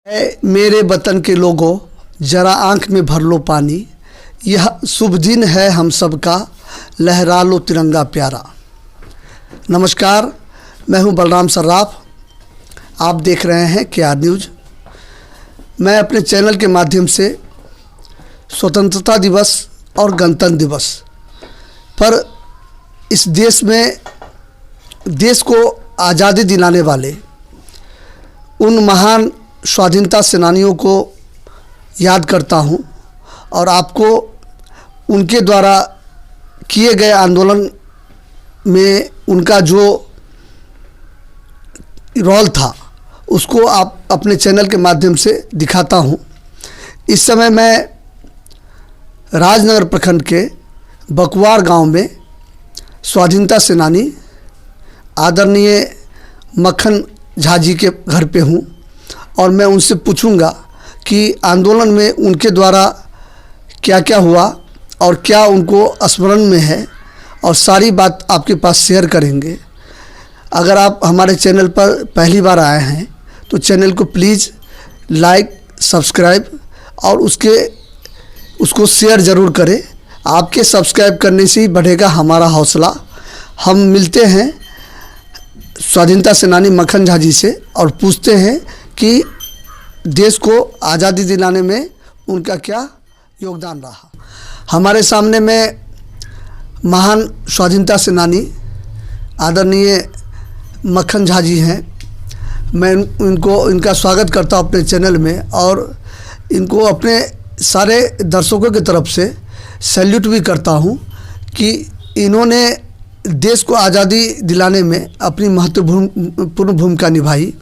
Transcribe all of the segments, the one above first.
मेरे वतन के लोगों, जरा आंख में भर लो पानी, यह शुभ दिन है हम सब का, लहरा लो तिरंगा प्यारा। नमस्कार, मैं हूं बलराम सर्राफ। आप देख रहे हैं KR न्यूज़। मैं अपने चैनल के माध्यम से स्वतंत्रता दिवस और गणतंत्र दिवस पर इस देश में देश को आज़ादी दिलाने वाले उन महान स्वाधीनता सेनानियों को याद करता हूं और आपको उनके द्वारा किए गए आंदोलन में उनका जो रोल था उसको आप अपने चैनल के माध्यम से दिखाता हूं। इस समय मैं राजनगर प्रखंड के बकवार गांव में स्वाधीनता सेनानी आदरणीय मक्खन झा जी के घर पे हूं और मैं उनसे पूछूंगा कि आंदोलन में उनके द्वारा क्या क्या हुआ और क्या उनको स्मरण में है, और सारी बात आपके पास शेयर करेंगे। अगर आप हमारे चैनल पर पहली बार आए हैं तो चैनल को प्लीज़ लाइक, सब्सक्राइब और उसको शेयर ज़रूर करें। आपके सब्सक्राइब करने से ही बढ़ेगा हमारा हौसला। हम मिलते हैं स्वाधीनता सेनानी मक्खन झा जी से और पूछते हैं कि देश को आज़ादी दिलाने में उनका क्या योगदान रहा। हमारे सामने में महान स्वाधीनता सेनानी आदरणीय मक्खन झा जी हैं। मैं इनका स्वागत करता हूं अपने चैनल में और इनको अपने सारे दर्शकों की तरफ से सैल्यूट भी करता हूं कि इन्होंने देश को आज़ादी दिलाने में अपनी महत्वपूर्ण भूमिका निभाई।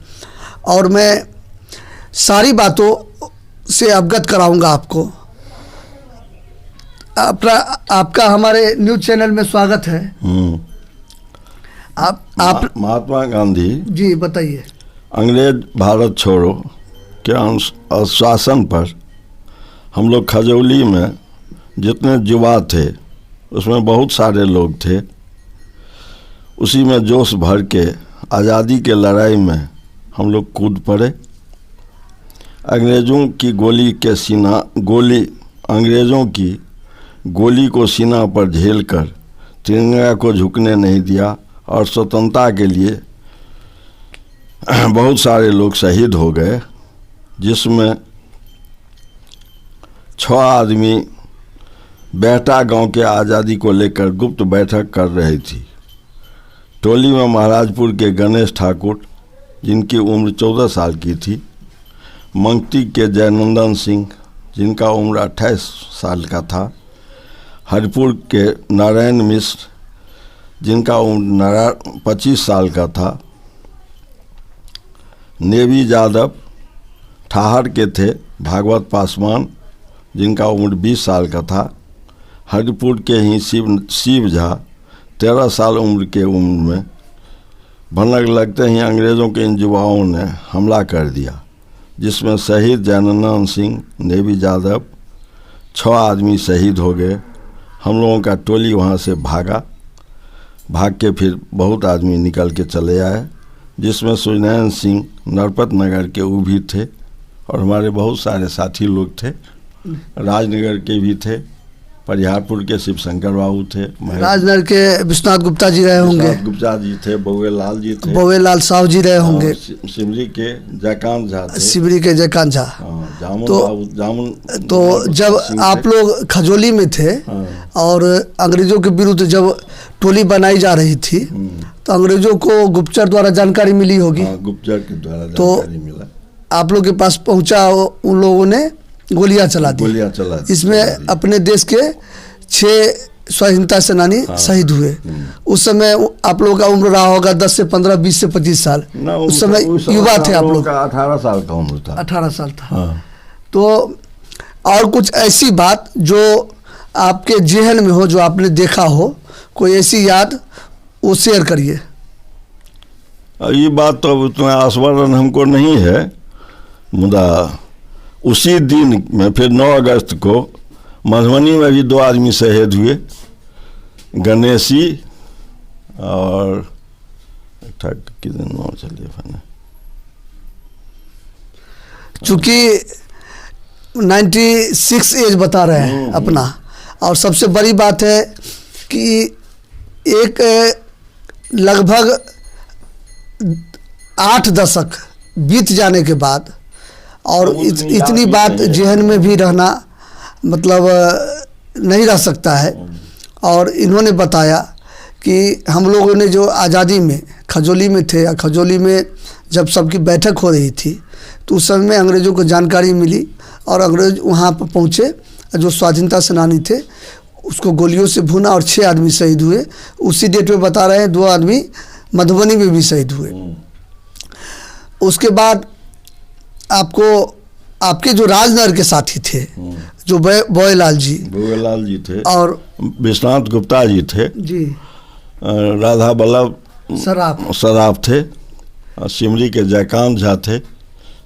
और मैं सारी बातों से अवगत कराऊंगा आपको। आपका हमारे न्यूज़ चैनल में स्वागत है। आप महात्मा गांधी जी बताइए। अंग्रेज भारत छोड़ो के आश्वासन पर हम लोग खजौली में जितने युवा थे उसमें बहुत सारे लोग थे। उसी में जोश भर के आज़ादी के लड़ाई में हम लोग कूद पड़े। अंग्रेज़ों की गोली को सीना पर झेलकर तिरंगा को झुकने नहीं दिया और स्वतंत्रता के लिए बहुत सारे लोग शहीद हो गए, जिसमें 6 आदमी बेहटा गांव के आज़ादी को लेकर गुप्त बैठक कर रही थी। टोली में महाराजपुर के गणेश ठाकुर, जिनकी उम्र 14 साल की थी, मंगती के जयनंदन सिंह, जिनका उम्र 28 साल का था, हरिपुर के नारायण मिश्र, जिनका उम्र 25 साल का था, नेवी यादव, ठाहर के थे भागवत पासवान, जिनका उम्र 20 साल का था, हरिपुर के ही शिव झा 13 साल उम्र के उम्र में। भनक लगते ही अंग्रेज़ों के इन युवाओं ने हमला कर दिया, जिसमें शहीद जयनंदन सिंह, नेवी यादव 6 आदमी शहीद हो गए। हम लोगों का टोली वहाँ से भाग के फिर बहुत आदमी निकल के चले आए, जिसमें सुनैन सिंह नरपत नगर के वो भी थे और हमारे बहुत सारे साथी लोग थे। राजनगर के भी थे, परिहारपुर के शिव शंकर बाबू थे, राजनगर के विश्वनाथ गुप्ता जी रहे होंगे, गुप्ता जी थे, बउएलाल जी थे, बउएलाल साहू जी रहे होंगे, सिमरी के जयकांत झा थे, सिमरी के जयकांत झा। तो जब आप लोग खजौली में थे और अंग्रेजों के विरुद्ध जब टोली बनाई जा रही थी तो अंग्रेजों को गुप्तचर द्वारा जानकारी मिली होगी। गुप्तचर के द्वारा जानकारी मिला, आप लोग के पास पहुंचा, उन लोगों ने गोलियां चला दी। इसमें अपने देश के 6 स्वाधीनता सेनानी शहीद हुए। उस समय आप लोगों का उम्र रहा होगा 10 से 15, 20 से 25 साल। उस समय युवा थे आप लोग। 18 साल का उम्र था। 18 साल था। तो और कुछ ऐसी बात जो आपके जेहन में हो, जो आपने देखा हो, कोई ऐसी याद, वो शेयर करिए। ये बात तो उतना आस्वादन हमको नहीं है, मुदा उसी दिन में फिर 9 अगस्त को मधुबनी में भी 2 आदमी शहीद हुए, गणेशी और कितने नाम चलिए। चूँकि 96 एज बता रहे हैं अपना, और सबसे बड़ी बात है कि एक लगभग 8 दशक बीत जाने के बाद और इतनी बात जहन में भी रहना मतलब नहीं रह सकता है। और इन्होंने बताया कि हम लोगों ने जो आज़ादी में खजौली में थे, या खजौली में जब सबकी बैठक हो रही थी, तो उस समय में अंग्रेज़ों को जानकारी मिली और अंग्रेज़ वहाँ पर पहुँचे, जो स्वाधीनता सेनानी थे उसको गोलियों से भुना और 6 आदमी शहीद हुए। उसी डेट में बता रहे हैं 2 आदमी मधुबनी में भी शहीद हुए। उसके बाद आपके जो राजनगर के साथी थे, जो बोयलाल जी थे और विश्वनाथ गुप्ता जी थे जी, राधा बल्लभ सराफ थे, सिमरी के जयकांत झा थे,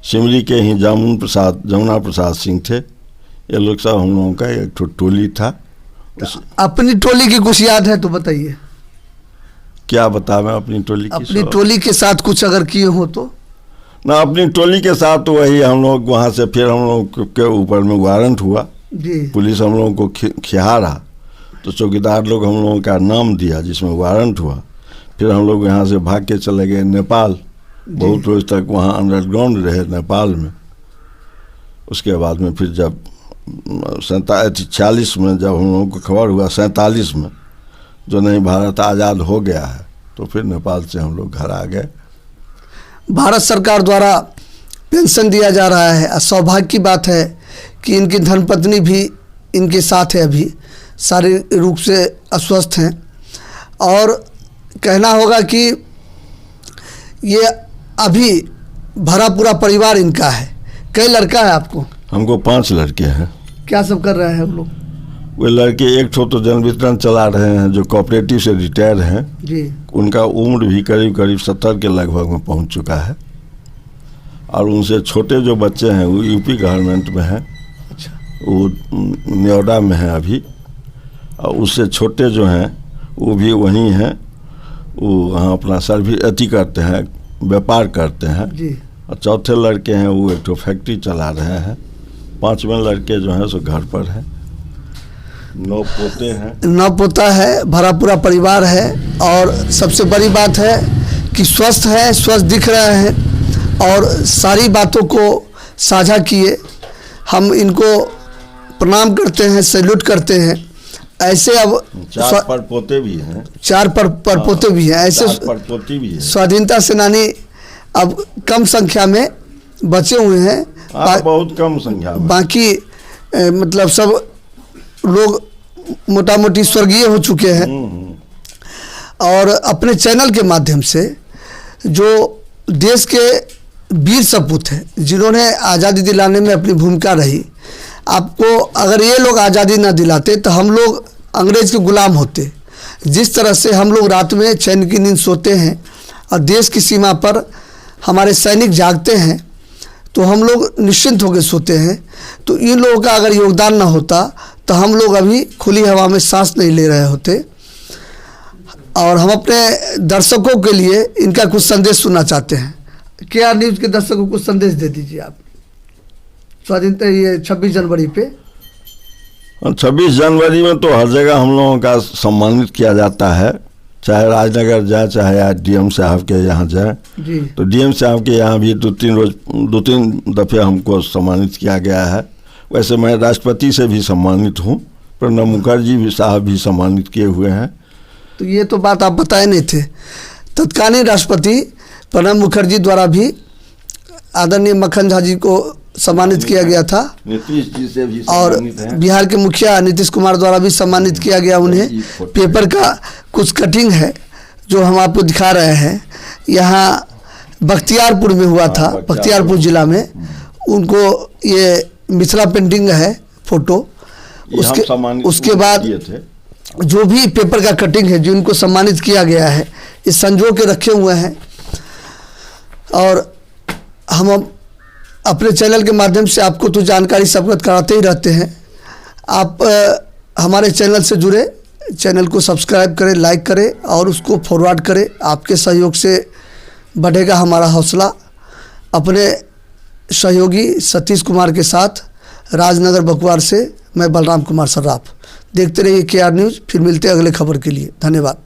सिमरी के ही जमुना प्रसाद सिंह थे। ये लोग सब हम लोगों का एक टोली था। अपनी टोली की कुछ याद है तो बताइए। क्या बतावें अपनी टोली की? अपनी टोली के साथ कुछ अगर किए हो तो? ना, अपनी टोली के साथ तो वही हम लोग वहाँ से फिर हम लोग के ऊपर में वारंट हुआ जी, पुलिस हम लोगों को खिहारा, तो चौकीदार लोग हम लोगों का नाम दिया जिसमें वारंट हुआ। फिर हम लोग यहाँ से भाग के चले गए नेपाल, बहुत रोज तक वहाँ अंडरग्राउंड रहे नेपाल में। उसके बाद में फिर जब 46 में जब हम लोगों को खबर हुआ, 47 में, जो नहीं भारत आज़ाद हो गया है, तो फिर नेपाल से हम लोग घर आ गए। भारत सरकार द्वारा पेंशन दिया जा रहा है। सौभाग्य की बात है कि इनकी धर्मपत्नी भी इनके साथ है, अभी शारीरिक रूप से अस्वस्थ हैं, और कहना होगा कि ये अभी भरा पूरा परिवार इनका है। कई लड़का है आपको? हमको 5 लड़के हैं। क्या सब कर रहे हैं हम लोग? वे लड़के एक तो जन वितरण चला रहे हैं, जो कोऑपरेटिव से रिटायर हैं जी, उनका उम्र भी करीब 70 के लगभग में पहुंच चुका है। और उनसे छोटे जो बच्चे हैं वो यूपी गवर्नमेंट में हैं। अच्छा, वो नोएडा में हैं अभी। और उससे छोटे जो हैं वो भी वहीं हैं, वो वहाँ अपना सर्विस करते हैं, व्यापार करते हैं जी। और चौथे लड़के हैं वो एक तो फैक्ट्री चला रहे हैं। 5वें लड़के जो हैं सो घर पर हैं। 9 पोते हैं। 9 पोता है, भरा पूरा परिवार है, और सबसे बड़ी बात है कि स्वस्थ है, स्वस्थ दिख रहे हैं और सारी बातों को साझा किए। हम इनको प्रणाम करते हैं, सैल्यूट करते हैं। ऐसे अब 4 परपोते भी हैं। 4 परपोते भी हैं। ऐसे परपोती भी है। स्वाधीनता सेनानी अब कम संख्या में बचे हुए हैं। बहुत कम संख्या में। बाकी मतलब सब लोग मोटा मोटी स्वर्गीय हो चुके हैं। और अपने चैनल के माध्यम से जो देश के वीर सपूत हैं, जिन्होंने आज़ादी दिलाने में अपनी भूमिका रही, आपको अगर ये लोग आज़ादी ना दिलाते तो हम लोग अंग्रेज़ के गुलाम होते। जिस तरह से हम लोग रात में चैन की नींद सोते हैं और देश की सीमा पर हमारे सैनिक जागते हैं, तो हम लोग निश्चिंत होकर सोते हैं। तो इन लोगों का अगर योगदान ना होता तो हम लोग अभी खुली हवा में सांस नहीं ले रहे होते। और हम अपने दर्शकों के लिए इनका कुछ संदेश सुनना चाहते हैं। KR न्यूज़ के दर्शकों को कुछ संदेश दे दीजिए आप, स्वाधीनता ये 26 जनवरी पे। 26 जनवरी में तो हर जगह हम लोगों का सम्मानित किया जाता है, चाहे राजनगर जाए चाहे DM साहब के यहाँ जाए। तो DM साहब के यहाँ भी 2-3 दफ़े हमको सम्मानित किया गया है। वैसे मैं राष्ट्रपति से भी सम्मानित हूँ, प्रणब मुखर्जी भी साहब भी सम्मानित किए हुए हैं। तो ये तो बात आप बताए नहीं थे। तत्कालीन राष्ट्रपति प्रणब मुखर्जी द्वारा भी आदरणीय मक्खन झा जी को सम्मानित किया गया था। नीतीश जी से भी और सम्मानित हैं। बिहार के मुखिया नीतीश कुमार द्वारा भी सम्मानित किया गया उन्हें। पेपर का कुछ कटिंग है जो हम आपको दिखा रहे हैं। यहाँ बख्तियारपुर में हुआ था, बख्तियारपुर जिला में। उनको ये मिथिला पेंटिंग है फोटो। उसके बाद जो भी पेपर का कटिंग है जो उनको सम्मानित किया गया है, ये संजो के रखे हुए हैं। और हम अपने चैनल के माध्यम से आपको तो जानकारी सबकत कराते ही रहते हैं। आप हमारे चैनल से जुड़े, चैनल को सब्सक्राइब करें, लाइक करें और उसको फॉरवर्ड करें। आपके सहयोग से बढ़ेगा हमारा हौसला। अपने सहयोगी सतीश कुमार के साथ राजनगर बकवार से मैं बलराम कुमार सर्राफ। देखते रहिए KR न्यूज़। फिर मिलते हैं अगले खबर के लिए। धन्यवाद।